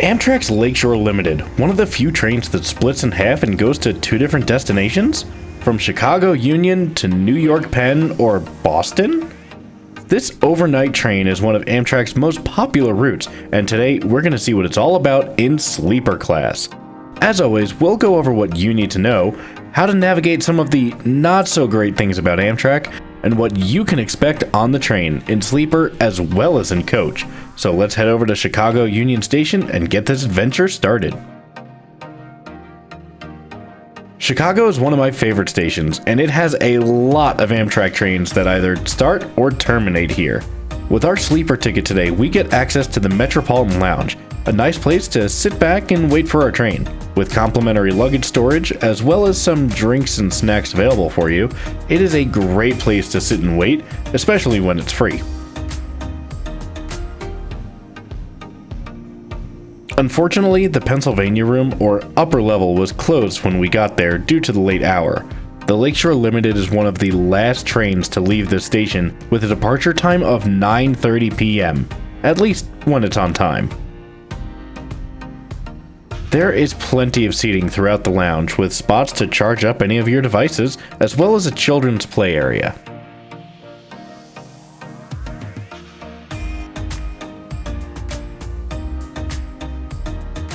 AMTRAK's Lakeshore Limited, one of the few trains that splits in half and goes to 2 different destinations? From Chicago Union to New York Penn or Boston? This overnight train is one of AMTRAK's most popular routes, and today we're going to see what it's all about in sleeper class. As always, we'll go over what you need to know, how to navigate some of the not so great things about AMTRAK, and what you can expect on the train, in sleeper as well as in coach. So let's head over to Chicago Union Station and get this adventure started. Chicago is one of my favorite stations, and it has a lot of AMTRAK trains that either start or terminate here. With our sleeper ticket today, we get access to the Metropolitan Lounge, a nice place to sit back and wait for our train. With complimentary luggage storage, as well as some drinks and snacks available for you, it is a great place to sit and wait, especially when it's free. Unfortunately, the Pennsylvania room, or upper level, was closed when we got there due to the late hour. The Lakeshore Limited is one of the last trains to leave this station with a departure time of 9:30 p.m., at least when it's on time. There is plenty of seating throughout the lounge with spots to charge up any of your devices, as well as a children's play area.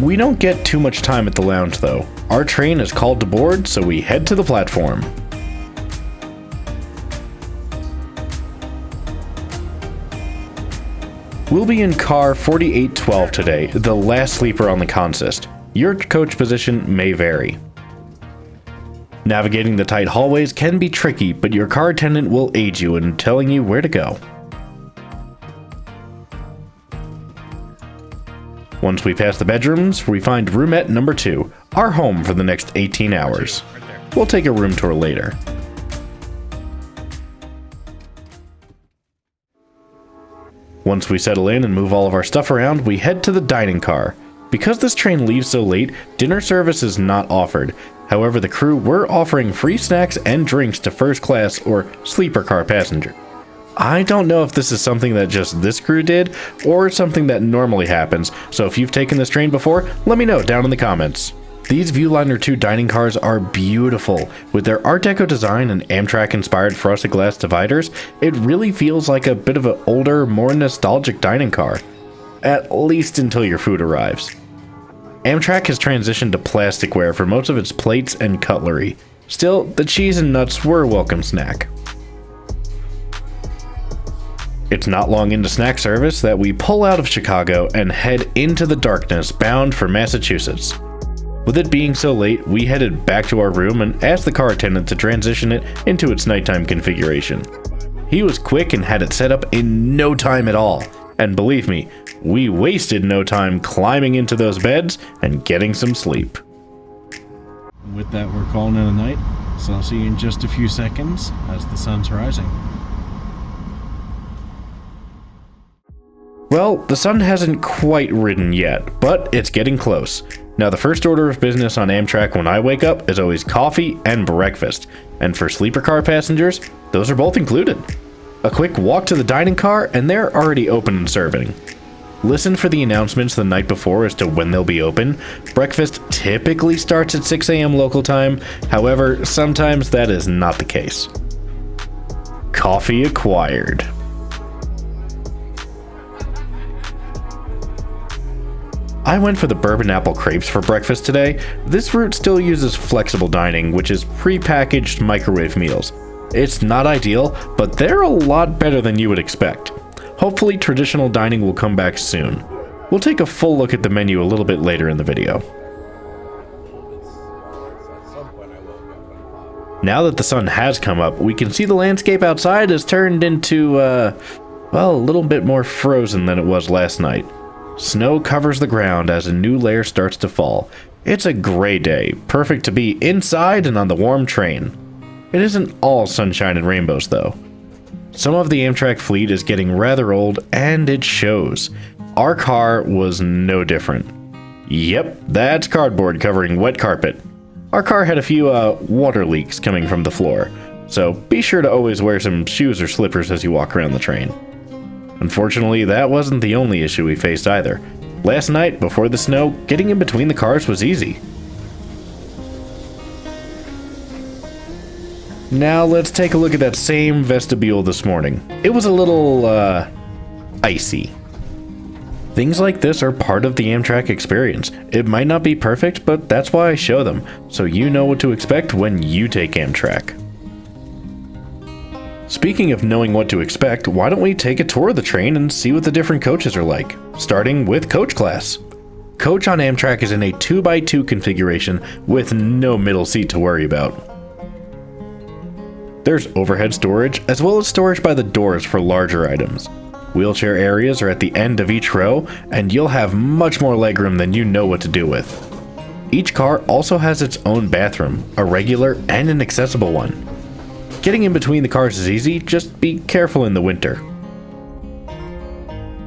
We don't get too much time at the lounge though. Our train is called to board, so we head to the platform. We'll be in car 4812 today, the last sleeper on the consist. Your coach position may vary. Navigating the tight hallways can be tricky, but your car attendant will aid you in telling you where to go. Once we pass the bedrooms, we find roomette number 2, our home for the next 18 hours. We'll take a room tour later. Once we settle in and move all of our stuff around, we head to the dining car. Because this train leaves so late, dinner service is not offered. However, the crew were offering free snacks and drinks to first class or sleeper car passengers. I don't know if this is something that just this crew did, or something that normally happens, so if you've taken this train before, let me know down in the comments. These Viewliner 2 dining cars are beautiful. With their Art Deco design and AMTRAK-inspired frosted glass dividers, it really feels like a bit of an older, more nostalgic dining car. At least until your food arrives. AMTRAK has transitioned to plasticware for most of its plates and cutlery. Still, the cheese and nuts were a welcome snack. It's not long into snack service that we pull out of Chicago and head into the darkness bound for Massachusetts. With it being so late, we headed back to our room and asked the car attendant to transition it into its nighttime configuration. He was quick and had it set up in no time at all, and believe me, we wasted no time climbing into those beds and getting some sleep. With that, we're calling it a night, so I'll see you in just a few seconds as the sun's rising. Well, the sun hasn't quite risen yet, but it's getting close. Now, the first order of business on AMTRAK when I wake up is always coffee and breakfast, and for sleeper car passengers, those are both included. A quick walk to the dining car, and they're already open and serving. Listen for the announcements the night before as to when they'll be open. Breakfast typically starts at 6 a.m. local time, however, sometimes that is not the case. Coffee acquired. I went for the bourbon apple crepes for breakfast today. This route still uses flexible dining, which is pre-packaged microwave meals. It's not ideal, but they're a lot better than you would expect. Hopefully traditional dining will come back soon. We'll take a full look at the menu a little bit later in the video. Now that the sun has come up, we can see the landscape outside has turned into, well, a little bit more frozen than it was last night. Snow covers the ground as a new layer starts to fall. It's a gray day, perfect to be inside and on the warm train. It isn't all sunshine and rainbows though. Some of the AMTRAK fleet is getting rather old, and it shows. Our car was no different. Yep, that's cardboard covering wet carpet. Our car had a few water leaks coming from the floor, so be sure to always wear some shoes or slippers as you walk around the train. Unfortunately, that wasn't the only issue we faced either. Last night, before the snow, getting in between the cars was easy. Now let's take a look at that same vestibule this morning. It was a little, icy. Things like this are part of the AMTRAK experience. It might not be perfect, but that's why I show them, so you know what to expect when you take AMTRAK. Speaking of knowing what to expect, why don't we take a tour of the train and see what the different coaches are like, starting with coach class. Coach on AMTRAK is in a 2x2 configuration with no middle seat to worry about. There's overhead storage, as well as storage by the doors for larger items. Wheelchair areas are at the end of each row, and you'll have much more legroom than you know what to do with. Each car also has its own bathroom, a regular and an accessible one. Getting in between the cars is easy, just be careful in the winter.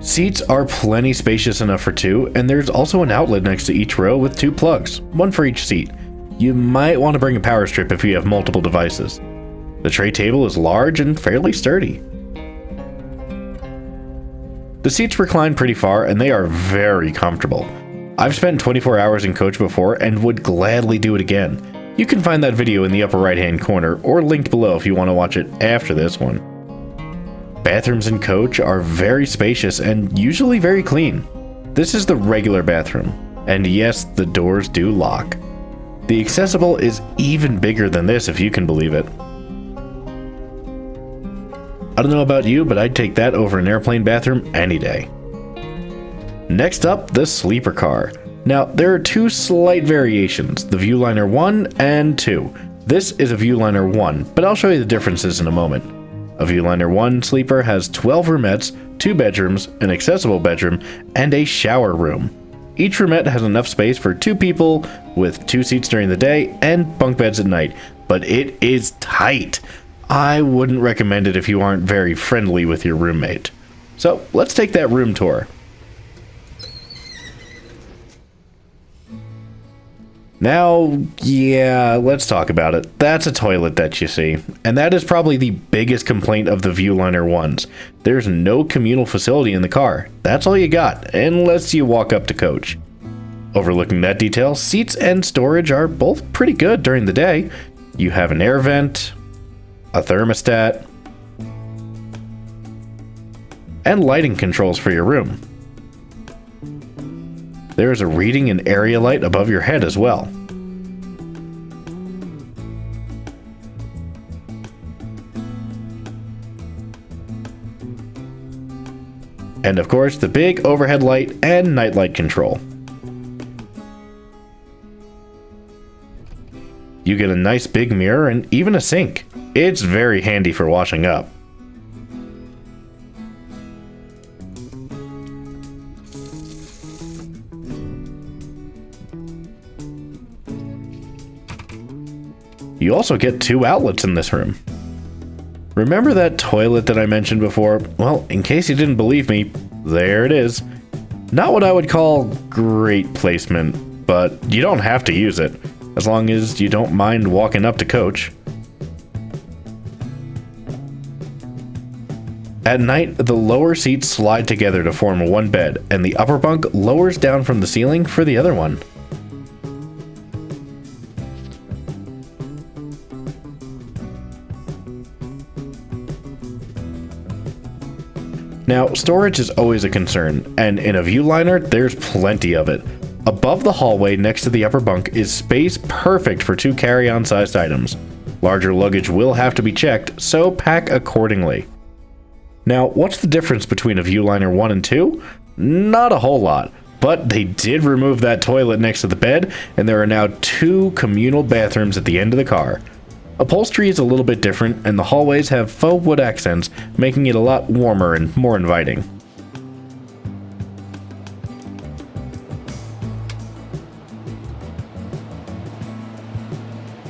Seats are plenty spacious enough for two, and there's also an outlet next to each row with 2 plugs, one for each seat. You might want to bring a power strip if you have multiple devices. The tray table is large and fairly sturdy. The seats recline pretty far and they are very comfortable. I've spent 24 hours in coach before and would gladly do it again. You can find that video in the upper right hand corner or linked below if you want to watch it after this one. Bathrooms in coach are very spacious and usually very clean. This is the regular bathroom, and yes, the doors do lock. The accessible is even bigger than this if you can believe it. I don't know about you, but I'd take that over an airplane bathroom any day. Next up, the sleeper car. Now, there are 2 slight variations, the Viewliner 1 and 2. This is a Viewliner 1, but I'll show you the differences in a moment. A Viewliner 1 sleeper has 12 roomettes, 2 bedrooms, an accessible bedroom, and a shower room. Each roomette has enough space for 2 people, with 2 seats during the day and bunk beds at night, but it is tight. I wouldn't recommend it if you aren't very friendly with your roommate. So, let's take that room tour. Now, yeah, let's talk about it. That's a toilet that you see, and that is probably the biggest complaint of the Viewliner 1s. There's no communal facility in the car. That's all you got, unless you walk up to coach. Overlooking that detail, seats and storage are both pretty good during the day. You have an air vent, a thermostat, and lighting controls for your room. There is a reading and area light above your head as well. And of course, the big overhead light and nightlight control. You get a nice big mirror and even a sink. It's very handy for washing up. You also get 2 outlets in this room. Remember that toilet that I mentioned before? Well, in case you didn't believe me, there it is. Not what I would call great placement, but you don't have to use it, as long as you don't mind walking up to coach. At night, the lower seats slide together to form one bed, and the upper bunk lowers down from the ceiling for the other one. Now, storage is always a concern, and in a Viewliner, there's plenty of it. Above the hallway next to the upper bunk is space perfect for 2 carry-on sized items. Larger luggage will have to be checked, so pack accordingly. Now, what's the difference between a Viewliner 1 and 2? Not a whole lot, but they did remove that toilet next to the bed, and there are now 2 communal bathrooms at the end of the car. Upholstery is a little bit different, and the hallways have faux wood accents, making it a lot warmer and more inviting.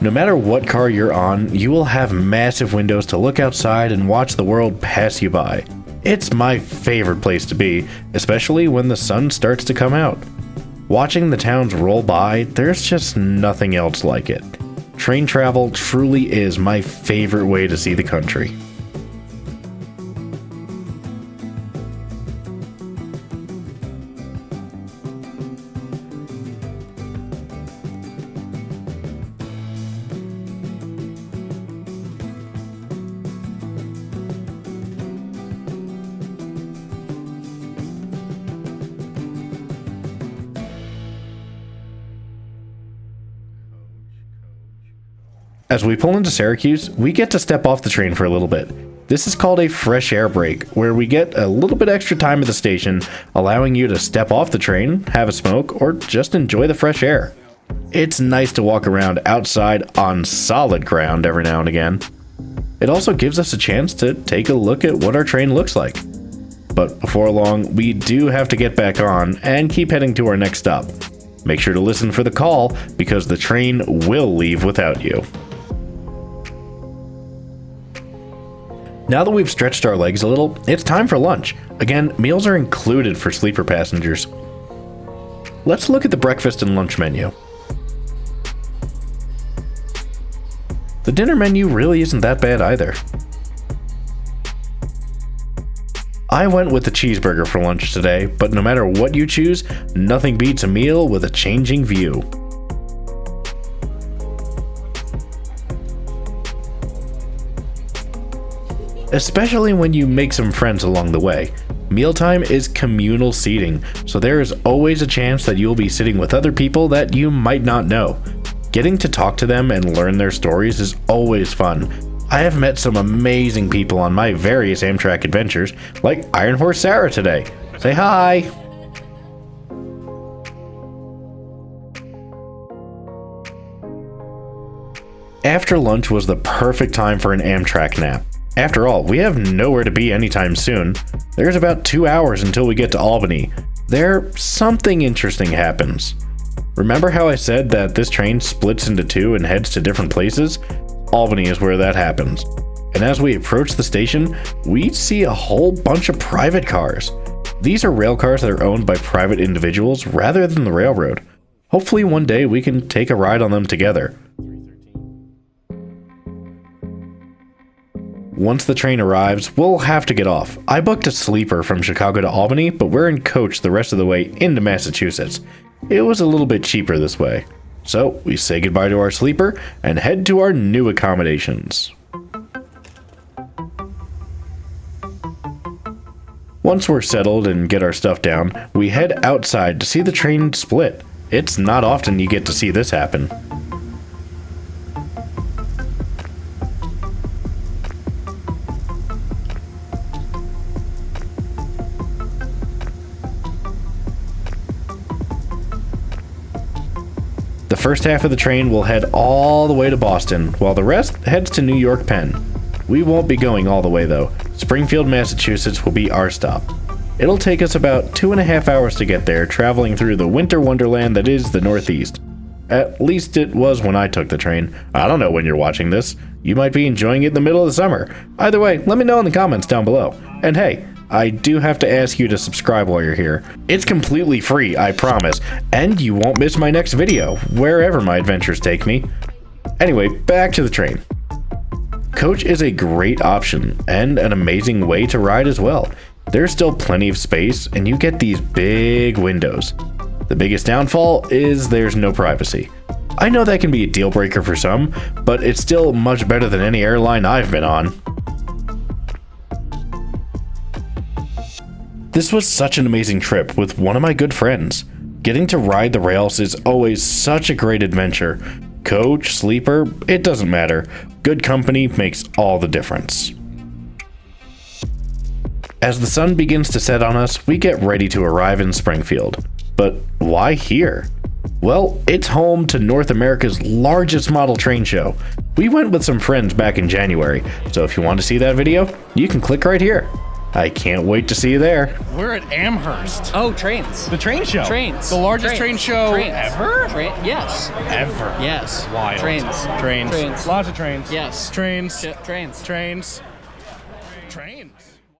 No matter what car you're on, you will have massive windows to look outside and watch the world pass you by. It's my favorite place to be, especially when the sun starts to come out. Watching the towns roll by, there's just nothing else like it. Train travel truly is my favorite way to see the country. As we pull into Syracuse, we get to step off the train for a little bit. This is called a fresh air break, where we get a little bit extra time at the station, allowing you to step off the train, have a smoke, or just enjoy the fresh air. It's nice to walk around outside on solid ground every now and again. It also gives us a chance to take a look at what our train looks like. But before long, we do have to get back on and keep heading to our next stop. Make sure to listen for the call, because the train will leave without you. Now that we've stretched our legs a little, it's time for lunch. Again, meals are included for sleeper passengers. Let's look at the breakfast and lunch menu. The dinner menu really isn't that bad either. I went with the cheeseburger for lunch today, but no matter what you choose, nothing beats a meal with a changing view. Especially when you make some friends along the way. Mealtime is communal seating, so there is always a chance that you'll be sitting with other people that you might not know. Getting to talk to them and learn their stories is always fun. I have met some amazing people on my various AMTRAK adventures, like Iron Horse Sarah today. Say hi! After lunch was the perfect time for an AMTRAK nap. After all, we have nowhere to be anytime soon. There's about 2 hours until we get to Albany. There, something interesting happens. Remember how I said that this train splits into two and heads to different places? Albany is where that happens. And as we approach the station, we see a whole bunch of private cars. These are rail cars that are owned by private individuals rather than the railroad. Hopefully one day we can take a ride on them together. Once the train arrives, we'll have to get off. I booked a sleeper from Chicago to Albany, but we're in coach the rest of the way into Massachusetts. It was a little bit cheaper this way. So we say goodbye to our sleeper and head to our new accommodations. Once we're settled and get our stuff down, we head outside to see the train split. It's not often you get to see this happen. The first half of the train will head all the way to Boston, while the rest heads to New York Penn. We won't be going all the way though. Springfield, Massachusetts will be our stop. It'll take us about 2.5 hours to get there, traveling through the winter wonderland that is the Northeast. At least it was when I took the train. I don't know when you're watching this. You might be enjoying it in the middle of the summer. Either way, let me know in the comments down below. And hey, I do have to ask you to subscribe while you're here. It's completely free, I promise, and you won't miss my next video, wherever my adventures take me. Anyway, back to the train. Coach is a great option, and an amazing way to ride as well. There's still plenty of space, and you get these big windows. The biggest downfall is there's no privacy. I know that can be a deal breaker for some, but it's still much better than any airline I've been on. This was such an amazing trip with one of my good friends. Getting to ride the rails is always such a great adventure. Coach, sleeper, it doesn't matter. Good company makes all the difference. As the sun begins to set on us, we get ready to arrive in Springfield. But why here? Well, it's home to North America's largest model train show. We went with some friends back in January, so if you want to see that video, you can click right here. I can't wait to see you there. We're at Amherst. Oh, trains. The train show. Trains. The largest train show Trains. ever? Yes. Ever. Yes. Wild. Trains. Trains. Trains. Lots of trains. Yes. Trains. Trains. Trains. Trains.